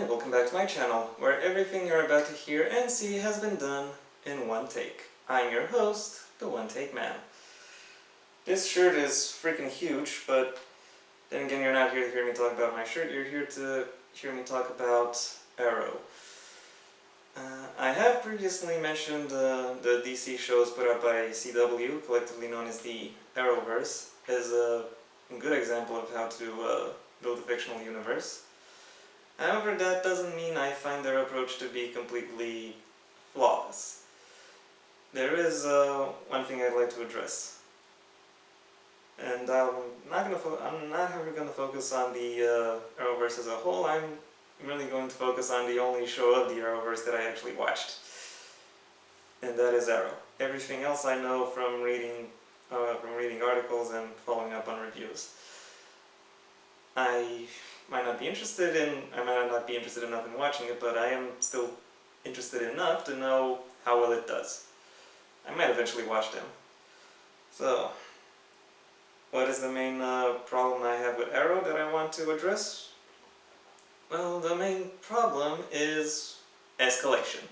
and welcome back to my channel, where everything you're about to hear and see has been done in one take. I'm your host, the One Take Man. This shirt is freaking huge, but then again, you're not here to hear me talk about my shirt, you're here to hear me talk about Arrow. I have previously mentioned the DC shows put out by CW, collectively known as the Arrowverse, as a good example of how to build a fictional universe. However, that doesn't mean I find their approach to be completely flawless. There is one thing I'd like to address, and I'm not ever going to focus on the Arrowverse as a whole. I'm really going to focus on the only show of the Arrowverse that I actually watched, and that is Arrow. Everything else I know from reading articles and following up on reviews. I might not be interested enough in watching it, but I am still interested enough to know how well it does. I might eventually watch them. So, what is the main problem I have with Arrow that I want to address? Well, the main problem is escalation.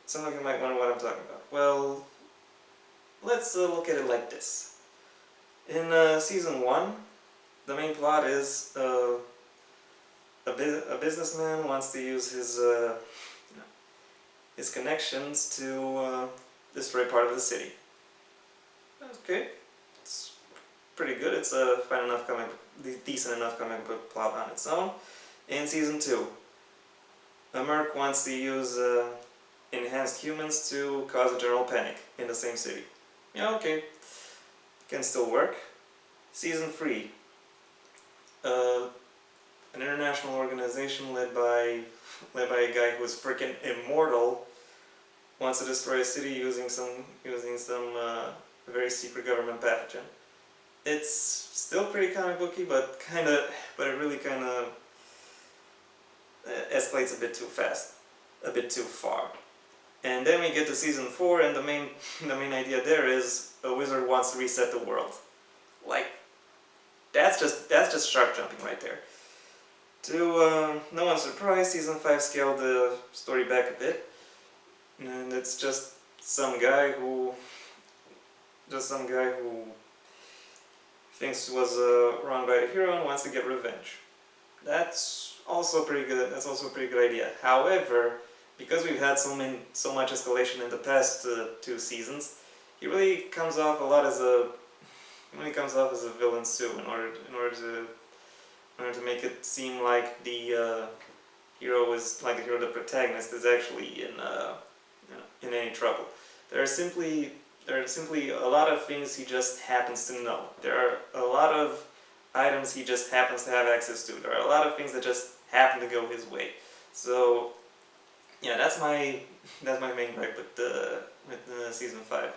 Some of you might wonder what I'm talking about. Well, let's look at it like this. In Season 1, the main plot is a businessman wants to use his connections to destroy part of the city. Okay, it's pretty good. It's a decent enough comic book plot on its own. In Season 2, a merc wants to use enhanced humans to cause a general panic in the same city. Yeah, okay, can still work. Season 3. An international organization led by a guy who is freaking immortal wants to destroy a city using some very secret government pathogen. It's still pretty comic booky, but it really kind of escalates a bit too fast, a bit too far. And then we get to Season 4, and the main idea there is a wizard wants to reset the world. Like, that's just shark jumping right there. To no one's surprise, Season 5 scaled the story back a bit, and it's just some guy who thinks was wronged by the hero and wants to get revenge. That's also pretty good. That's also a pretty good idea. However, because we've had so much escalation in the past 2 seasons, he really comes off as a villain too. In order to make it seem like the the protagonist is actually in any trouble. There are simply a lot of things he just happens to know. There are a lot of items he just happens to have access to. There are a lot of things that just happen to go his way. So yeah, that's my main gripe with Season 5.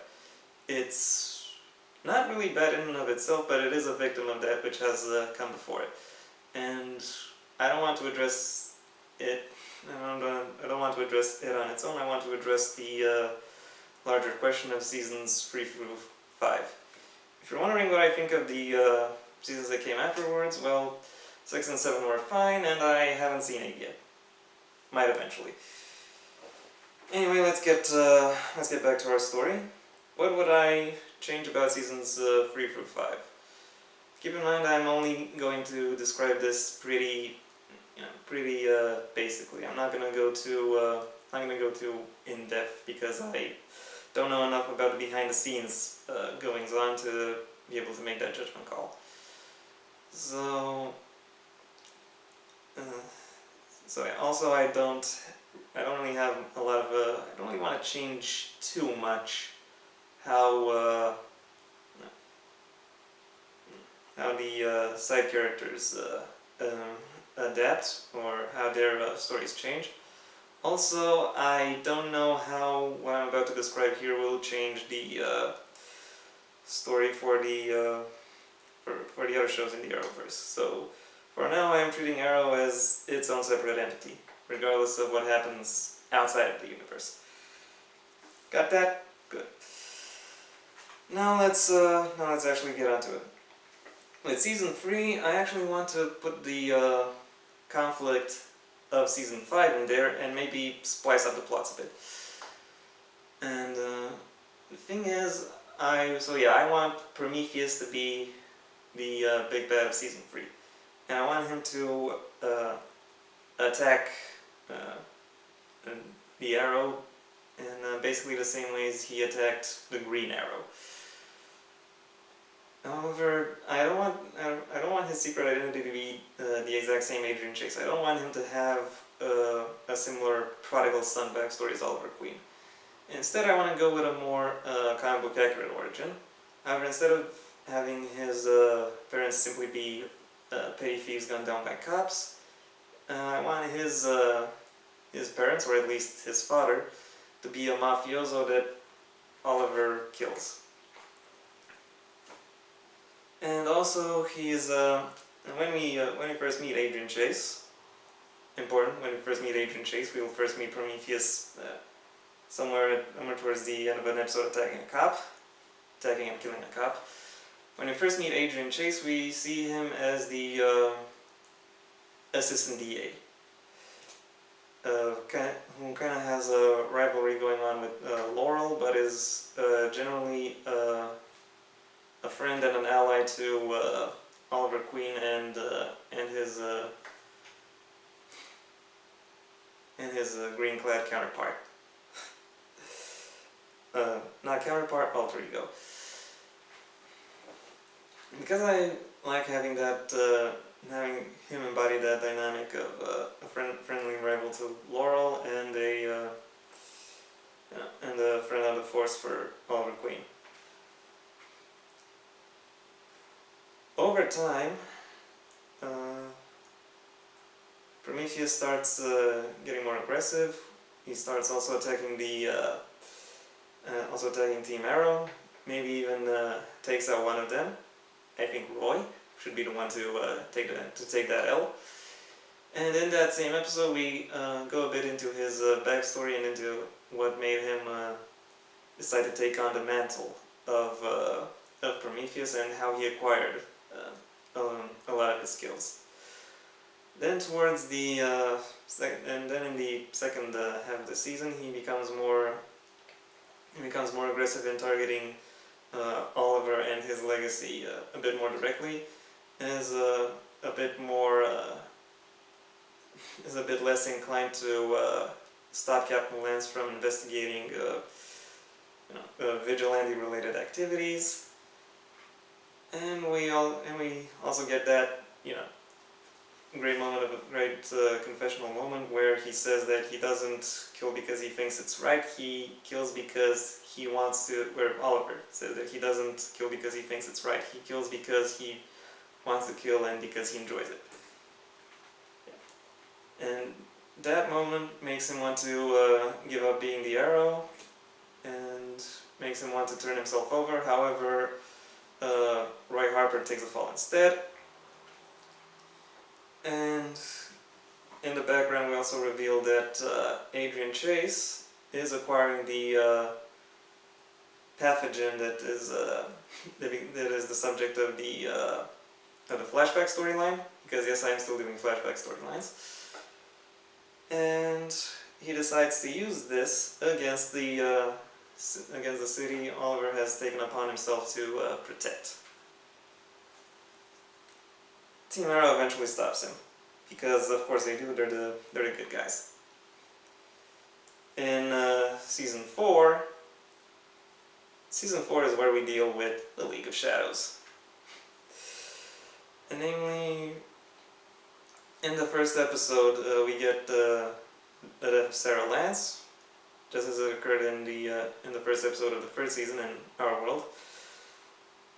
It's not really bad in and of itself, but it is a victim of that which has come before it. And I don't want to address it. I don't want to address it on its own. I want to address the larger question of seasons 3 through 5. If you're wondering what I think of the seasons that came afterwards, well, 6 and 7 were fine, and I haven't seen 8 yet. Might eventually. Anyway, let's get back to our story. What would I change about seasons 3 through 5? Keep in mind, I'm only going to describe this pretty basically. I'm not gonna go too in depth because I don't know enough about the behind the scenes goings on to be able to make that judgment call. So yeah, also I don't really have a lot of I don't really want to change too much how the side characters adapt or how their stories change. Also, I don't know how what I'm about to describe here will change the story for the other shows in the Arrowverse. So for now, I am treating Arrow as its own separate entity, regardless of what happens outside of the universe. Got that? Good. Now let's actually get onto it. With Season 3, I actually want to put the conflict of season 5 in there and maybe spice up the plots a bit. And the thing is, I want Prometheus to be the big bad of season 3. And I want him to attack the Arrow in basically the same ways he attacked the Green Arrow. However, I don't want his secret identity to be the exact same Adrian Chase. I don't want him to have a similar prodigal son backstory as Oliver Queen. Instead, I want to go with a more comic book accurate origin. However, instead of having his parents simply be petty thieves gunned down by cops, I want his parents, or at least his father, to be a mafioso that Oliver kills. And also, he's when we first meet Adrian Chase, important. When we first meet Adrian Chase, we will first meet Prometheus somewhere towards the end of an episode attacking and killing a cop. When we first meet Adrian Chase, we see him as the assistant DA, who kind of has a rivalry going on with Laurel, but is generally a friend and an ally to Oliver Queen and his green-clad counterpart. Not counterpart, alter ego. Because I like having him embody that dynamic of a friendly rival to Laurel and a friend of the force for Oliver Queen. Over time, Prometheus starts getting more aggressive. He starts also attacking Team Arrow. Maybe even takes out one of them. I think Roy should be the one to take that L. And in that same episode, we go a bit into his backstory and into what made him decide to take on the mantle of Prometheus and how he acquired a lot of his skills. Then towards the in the second half of the season, he becomes more aggressive in targeting Oliver and his legacy a bit more directly, and is a bit less inclined to stop Captain Lance from investigating vigilante-related activities. And we also get that great confessional moment where he says that he doesn't kill because he thinks it's right. He kills because he wants to. Where Oliver says that he doesn't kill because he thinks it's right. He kills because he wants to kill and because he enjoys it. And that moment makes him want to give up being the Arrow, and makes him want to turn himself over. However, Roy Harper takes a fall instead. And in the background, we also reveal that Adrian Chase is acquiring the pathogen that is the subject of the flashback storyline. Because yes, I am still doing flashback storylines. And he decides to use this against the city Oliver has taken upon himself to protect. Team Arrow eventually stops him, because of course they do. They're the good guys. In season 4 is where we deal with the League of Shadows, and namely, in the first episode, we get the death of Sarah Lance, just as it occurred in the first episode of the first season in our world.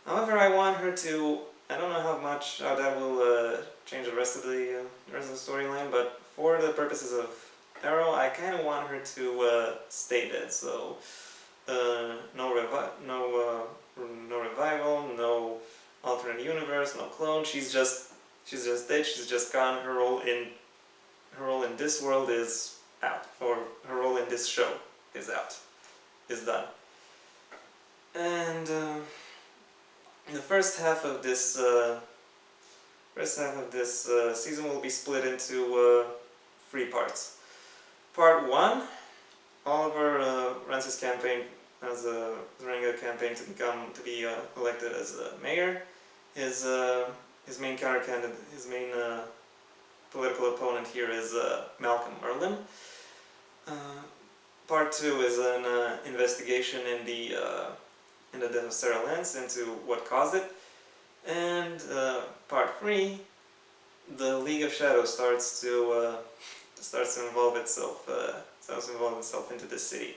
However, I want her to. I don't know how that will change the rest of the storyline, but for the purposes of Arrow, I kind of want her to stay dead. So no revival, no alternate universe, no clone. She's just dead. She's just gone. Her role in this world is out, or her role in this show is done. And in the first half of this First half of this season will be split into 3 parts. Part 1, Oliver runs his campaign running a campaign to be elected as mayor. His main his main political opponent here is Malcolm Merlin. Part 2 is an investigation in the death of Sarah Lance into what caused it. And part 3, the League of Shadows starts to involve itself into the city,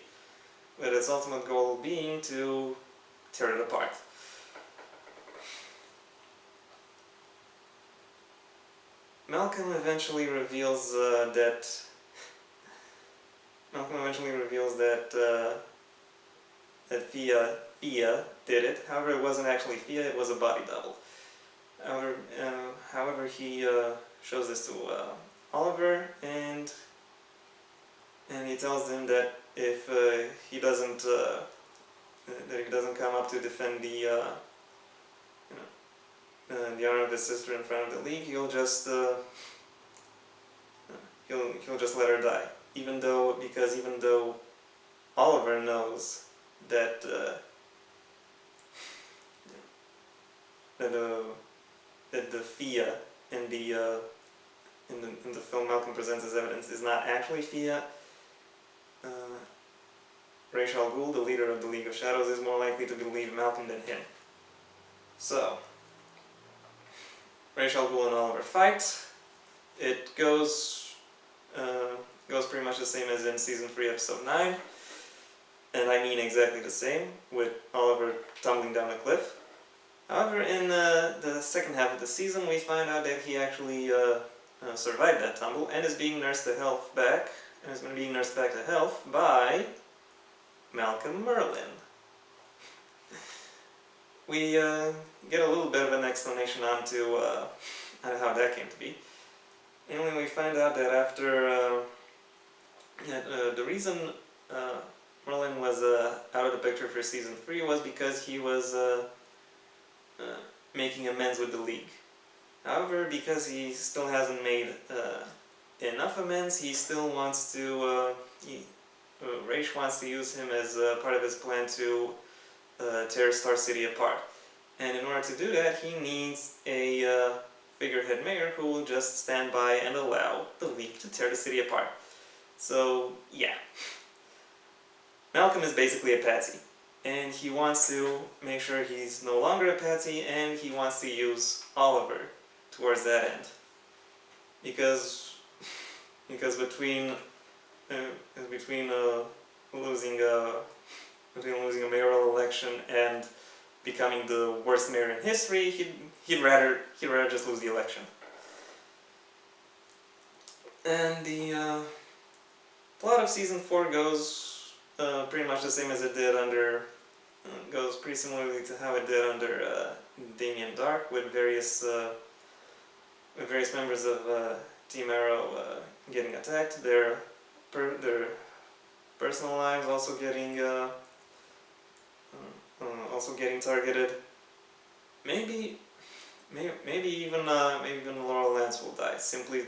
with its ultimate goal being to tear it apart. Malcolm eventually reveals that Fia did it. However, it wasn't actually Fia; it was a body double. However, he shows this to Oliver, and he tells him that if he doesn't come up to defend the honor of his sister in front of the league, he'll just let her die. Even though Oliver knows that the Fia in the film Malcolm presents as evidence is not actually Fia. Ra's al Ghul, the leader of the League of Shadows, is more likely to believe Malcolm than him. So, Ra's al Ghul and Oliver fight. It goes pretty much the same as in Season 3, Episode 9. And I mean exactly the same, with Oliver tumbling down a cliff. However, in the second half of the season, we find out that he actually survived that tumble and is being nursed to health back, to health by Malcolm Merlin. We get a little bit of an explanation onto how that came to be. Mainly, we find out that after the reason Merlin was out of the picture for Season 3 was because he was making amends with the League. However, because he still hasn't made enough amends, he still wants to, Ra's wants to use him as part of his plan to tear Star City apart. And in order to do that, he needs a figurehead mayor who will just stand by and allow the League to tear the city apart. So, yeah. Malcolm is basically a patsy. And he wants to make sure he's no longer a patsy, and he wants to use Oliver towards that end. Because between losing a mayoral election and becoming the worst mayor in history, he'd rather just lose the election. And the plot of Season 4 goes pretty much the same as it did goes pretty similarly to how it did under Damien Dark, with various members of Team Arrow getting attacked, their personal lives also getting targeted. Maybe even Laurel Lance will die, simply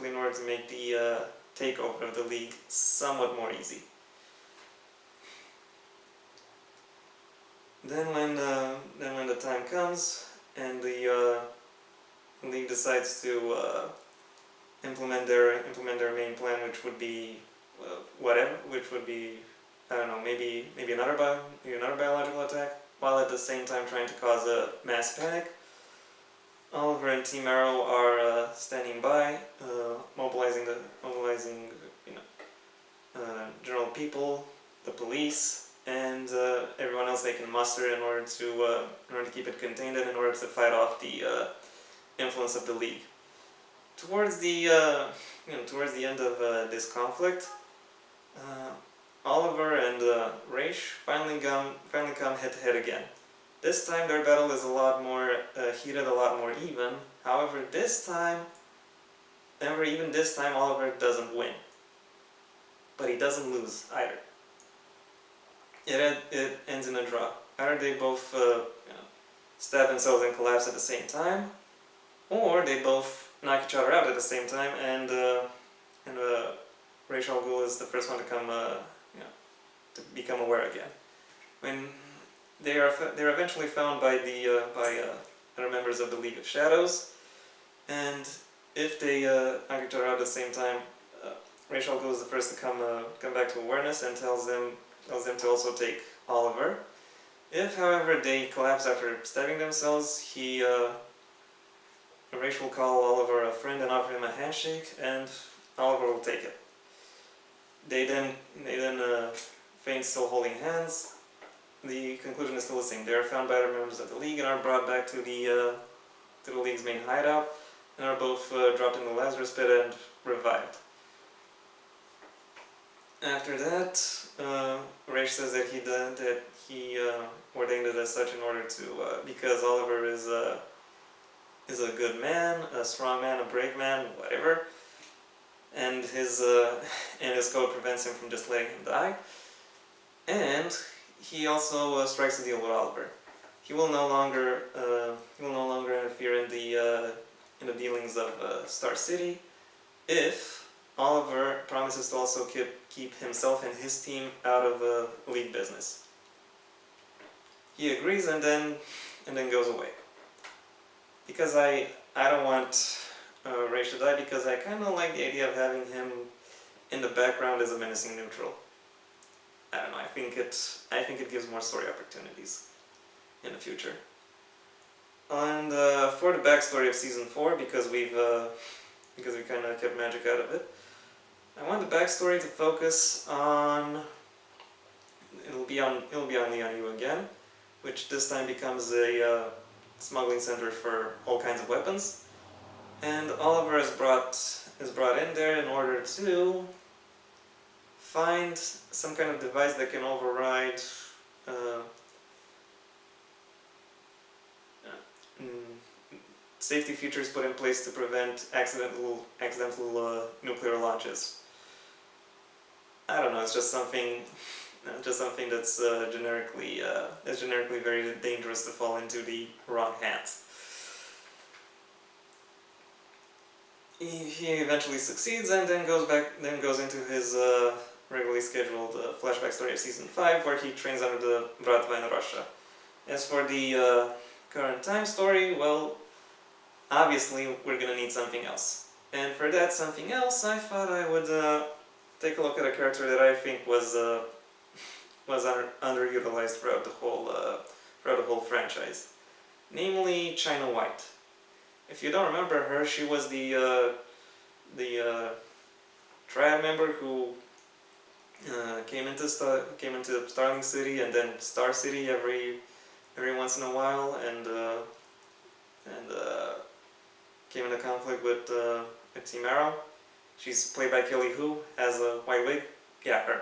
in order to make the takeover of the League somewhat more easy. Then when the time comes and the League decides to implement their main plan, which would be I don't know, maybe another biological attack, while at the same time trying to cause a mass panic. Oliver and Team Arrow are standing by, mobilizing general people, the police, and everyone else they can muster in order to keep it contained and in order to fight off the influence of the League. Towards the end of this conflict, Oliver and Ra's finally come head to head again. This time their battle is a lot more heated, a lot more even. However, even this time, Oliver doesn't win, but he doesn't lose either. It ends in a draw. Either they both stab themselves and collapse at the same time, or they both knock each other out at the same time, and Ra's al Ghul is the first one to come, to become aware again. When they're eventually found by the other members of the League of Shadows, and if they knock each other out at the same time, Ra's al Ghul is the first to come back to awareness and tells them to also take Oliver. If, however, they collapse after stabbing themselves, Ra's will call Oliver a friend and offer him a handshake, and Oliver will take it. They then feign still holding hands. The conclusion is still the same. They are found by other members of the League and are brought back to the League's main hideout, and are both dropped in the Lazarus pit and revived. After that, Ra's says that he ordained it as such in order to because Oliver is a good man, a strong man, a brave man, whatever, and his code prevents him from just letting him die. And he also strikes a deal with Oliver. He will no longer interfere in the dealings of Star City if Oliver promises to also keep himself and his team out of League business. He agrees and then goes away. Because I don't want Ra's to die, because I kind of like the idea of having him in the background as a menacing neutral. I don't know. I think it gives more story opportunities in the future. And for the backstory of season 4, because we kind of kept magic out of it, I want the backstory to focus on. It'll be on Lian again, which this time becomes a smuggling center for all kinds of weapons, and Oliver is brought in there in order to find some kind of device that can override safety features put in place to prevent accidental nuclear launches. I don't know. It's just something that's generically very dangerous to fall into the wrong hands. He eventually succeeds and then goes into his regularly scheduled flashback story of season 5, where he trains under the Bratva in Russia. As for the current time story, well, obviously we're gonna need something else. And for that something else, I thought I would take a look at a character that I think was underutilized throughout the whole franchise, namely China White. If you don't remember her, she was the triad member who came into Starling City and then Star City every once in a while, and came into conflict with Team Arrow. She's played by Kelly Hu, has a white wig. Yeah, her.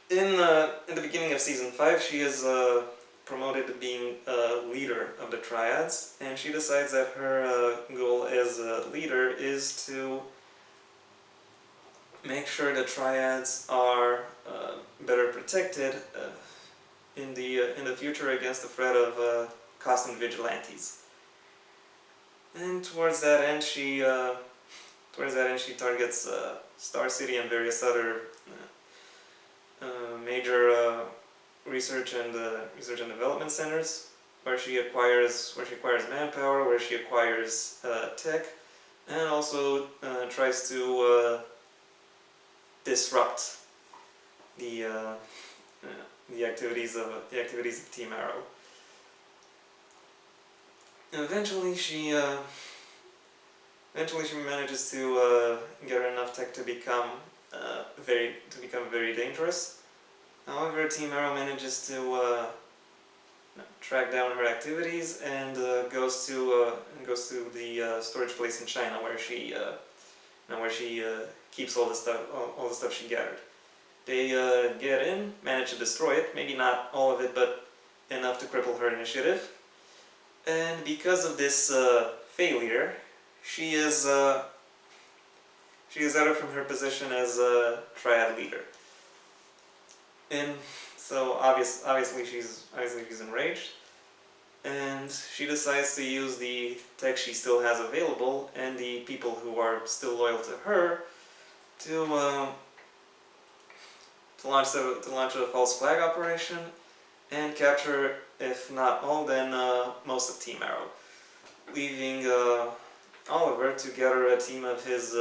In the beginning of season 5, she is promoted to being leader of the Triads, and she decides that her goal as a leader is to make sure the Triads are better protected in the future against the threat of costumed vigilantes. And towards that end, she targets Star City and various other major research and development centers, where she acquires manpower, where she acquires tech, and also tries to disrupt the activities of Team Arrow. And eventually she manages to get enough tech to become very dangerous. However, Team Arrow manages to track down her activities and goes to the storage place in China where she keeps all the stuff she gathered. They get in, manage to destroy it, maybe not all of it, but enough to cripple her initiative. And because of this failure, she is out from her position as a triad leader. And so obviously she's enraged, and she decides to use the tech she still has available and the people who are still loyal to her to to launch a false flag operation and capture, if not all, then most of Team Arrow, leaving Oliver to gather a team of his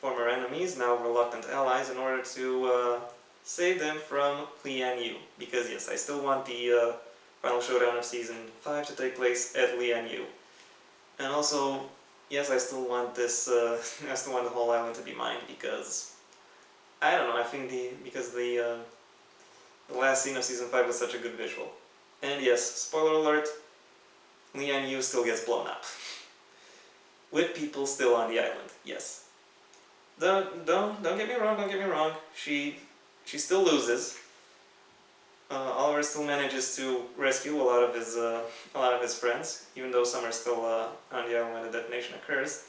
former enemies, now reluctant allies, in order to save them from Lian Yu. Because yes, I still want the final showdown of Season 5 to take place at Lian Yu. And also, yes, I still want this, I still want the whole island to be mine, because, I don't know, I think the last scene of Season 5 was such a good visual. And yes, spoiler alert, Lian Yu still gets blown up. With people still on the island, yes. Don't get me wrong, she still loses. Oliver still manages to rescue a lot of his friends, even though some are still on the island when the detonation occurs.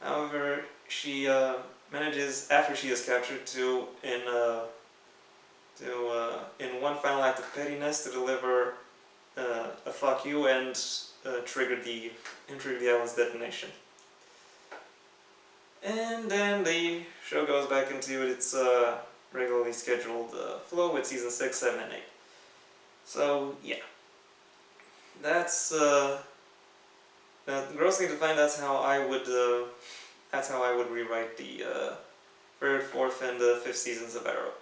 However, she manages, after she is captured, to in one final act of pettiness, to deliver a fuck you and trigger the island's detonation. And then the show goes back into its regularly scheduled flow with Season 6, 7, and 8. So, yeah. That's grossly defined, that's how I would rewrite the third, fourth, and fifth seasons of Arrow.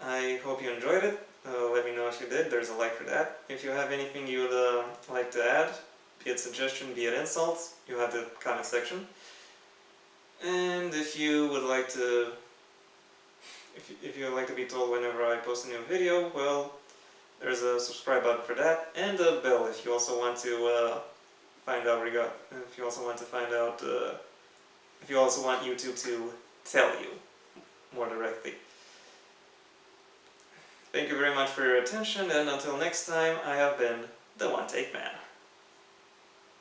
I hope you enjoyed it. Let me know if you did. There's a like for that. If you have anything you'd like to add, be it suggestion, be it insults, you have the comment section. And if you would like to, if you would like to be told whenever I post a new video, well, there's a subscribe button for that, and a bell if you also want to find out. If you also want to find out, if you also want YouTube to tell you more directly. Thank you very much for your attention, and until next time, I have been the One Take Man.